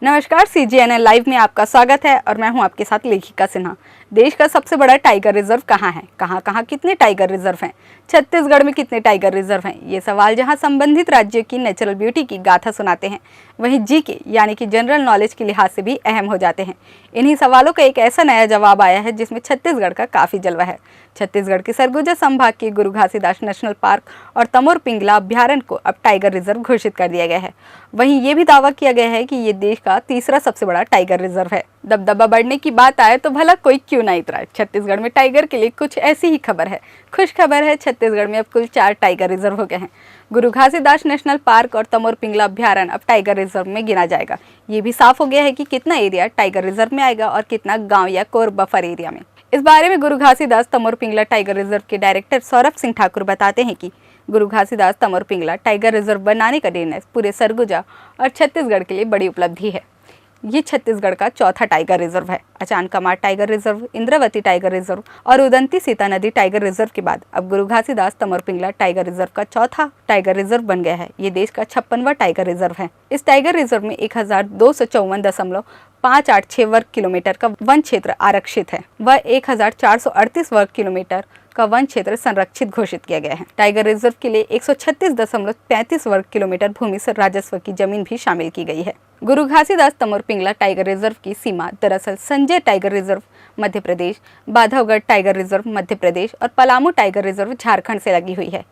नमस्कार, CGNN live में आपका स्वागत है और मैं हूं आपके साथ लेखिका सिन्हा। देश का सबसे बड़ा टाइगर रिजर्व कहां है, कहां कितने टाइगर रिजर्व हैं, छत्तीसगढ़ में कितने टाइगर रिजर्व हैं, ये सवाल जहां संबंधित राज्यों की नेचुरल ब्यूटी की गाथा सुनाते हैं, वहीं जीके यानी कि जनरल नॉलेज के लिहाज से भी अहम हो जाते हैं। इन्हीं सवालों का एक ऐसा नया जवाब आया है जिसमें छत्तीसगढ़ का काफ़ी जलवा है। छत्तीसगढ़ के सरगुजा संभाग के गुरु घासीदास नेशनल पार्क और तमोर पिंगला अभ्यारण्य को अब टाइगर रिजर्व घोषित कर दिया गया है। वहीं ये भी दावा किया गया है कि ये देश का तीसरा सबसे बड़ा टाइगर रिजर्व है। दबदबा बढ़ने की बात आए तो भला कोई क्यों ना इतराए। छत्तीसगढ़ में टाइगर के लिए कुछ ऐसी ही खबर है। खुश खबर है, छत्तीसगढ़ में अब कुल 4 टाइगर रिजर्व हो गए हैं। गुरु घासीदास नेशनल पार्क और तमोर पिंगला अभ्यारण्य अब टाइगर रिजर्व में गिना जाएगा। ये भी साफ हो गया है कि कितना एरिया टाइगर रिजर्व में आएगा और कितना गाँव या कोर बफर एरिया में। इस बारे में गुरु घासीदास तमोर पिंगला टाइगर रिजर्व के डायरेक्टर सौरभ सिंह ठाकुर बताते हैं कि गुरु घासीदास तमोर पिंगला टाइगर रिजर्व बनाने का निर्णय पूरे सरगुजा और छत्तीसगढ़ के लिए बड़ी उपलब्धि है। ये छत्तीसगढ़ का चौथा टाइगर रिजर्व है। Achanakmar tiger reserve, Indravati tiger reserve और उदंती सीता नदी टाइगर रिजर्व के बाद अब गुरु घासीदास तमोर पिंगला टाइगर रिजर्व का चौथा टाइगर रिजर्व बन गया है। ये देश का 56वां टाइगर रिजर्व है। इस टाइगर रिजर्व में 1254.586 वर्ग किलोमीटर का वन क्षेत्र आरक्षित है व 1438 वर्ग किलोमीटर का वन क्षेत्र संरक्षित घोषित किया गया है। टाइगर रिजर्व के लिए 136.35 वर्ग किलोमीटर भूमि से राजस्व की जमीन भी शामिल की गई है। गुरु घासीदास तमोर पिंगला टाइगर रिजर्व की सीमा दरअसल Sanjay tiger reserve Madhya Pradesh, Bandhavgarh tiger reserve Madhya Pradesh और पलामू टाइगर रिजर्व झारखंड से लगी हुई है।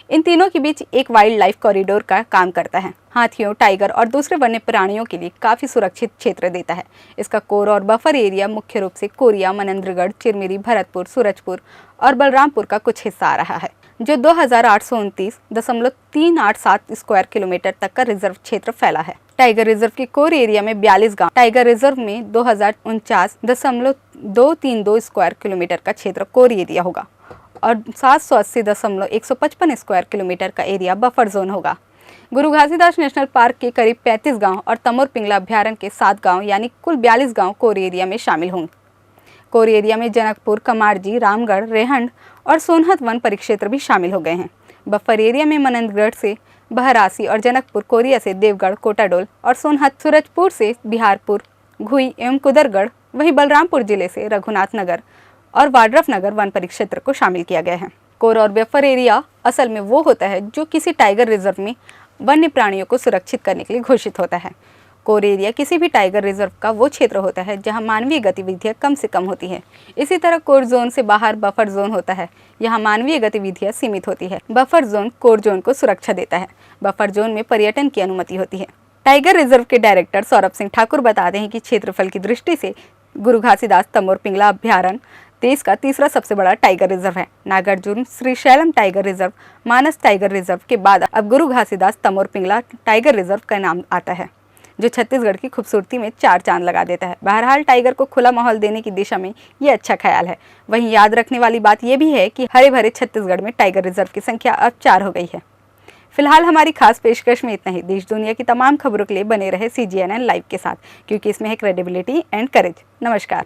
इन तीनों के बीच एक वाइल्ड लाइफ कॉरिडोर का काम करता है। हाथियों, टाइगर और दूसरे वन्य प्राणियों के लिए काफी सुरक्षित क्षेत्र देता है। इसका कोर और बफर एरिया मुख्य रूप से कोरिया, मनेन्द्रगढ़, चिरमिरी, भरतपुर, सूरजपुर और बलरामपुर का कुछ हिस्सा आ रहा है, जो 2829.387 स्क्वायर किलोमीटर तक का रिजर्व क्षेत्र फैला है। टाइगर रिजर्व के कोर एरिया में 42 गांव, टाइगर रिजर्व में 2049.232 स्क्वायर किलोमीटर का क्षेत्र कोर एरिया होगा और 780.155 स्क्वायर किलोमीटर का एरिया बफर जोन होगा। गुरु घासीदास नेशनल पार्क के करीब 35 गांव और तमोर पिंगला अभ्यारण्य के 7 गांव यानी कुल 42 गांव कोर एरिया में शामिल होंगे। कोर एरिया में जनकपुर, कमारजी, रामगढ़, रेहंड और सोनहत वन परिक्षेत्र भी शामिल हो गए हैं। बफर एरिया में मनेन्द्रगढ़ से बहरासी और जनकपुर, कोरिया से देवगढ़, कोटाडोल और सोनहत, सूरजपुर से बिहारपुर, घुई एवं कुदरगढ़, वहीं बलरामपुर जिले से रघुनाथ नगर और वाड्रफ नगर वन परिक्षेत्र को शामिल किया गया है। कोर और बफर एरिया असल में वो होता है जो किसी टाइगर रिजर्व में वन्य प्राणियों को सुरक्षित करने के लिए घोषित होता है। कोर एरिया किसी भी टाइगर रिजर्व का वो क्षेत्र होता है जहां मानवीय गतिविधियां कम से कम होती है। इसी तरह कोर जोन से बाहर बफर जोन होता है, यहाँ मानवीय गतिविधियां सीमित होती है। बफर जोन कोर जोन को सुरक्षा देता है। बफर जोन में पर्यटन की अनुमति होती है। टाइगर रिजर्व के डायरेक्टर सौरभ सिंह ठाकुर बताते हैं कि क्षेत्रफल की दृष्टि से गुरु घासीदास तमोर पिंगला अभ्यारण्य देश का तीसरा सबसे बड़ा टाइगर रिजर्व है। नागार्जुन श्रीशैलम टाइगर रिजर्व, मानस टाइगर रिजर्व के बाद अब गुरु घासीदास तमोर पिंगला टाइगर रिजर्व का नाम आता है, जो छत्तीसगढ़ की खूबसूरती में 4 चांद लगा देता है। बहरहाल टाइगर को खुला माहौल देने की दिशा में ये अच्छा ख्याल है। वहीं याद रखने वाली बात यह भी है कि हरे भरे छत्तीसगढ़ में टाइगर रिजर्व की संख्या अब 4 हो गई है। फिलहाल हमारी खास पेशकश में इतना ही। देश दुनिया की तमाम खबरों के लिए बने रहे CGNN लाइव के साथ, क्योंकि इसमें है क्रेडिबिलिटी एंड करेज। नमस्कार।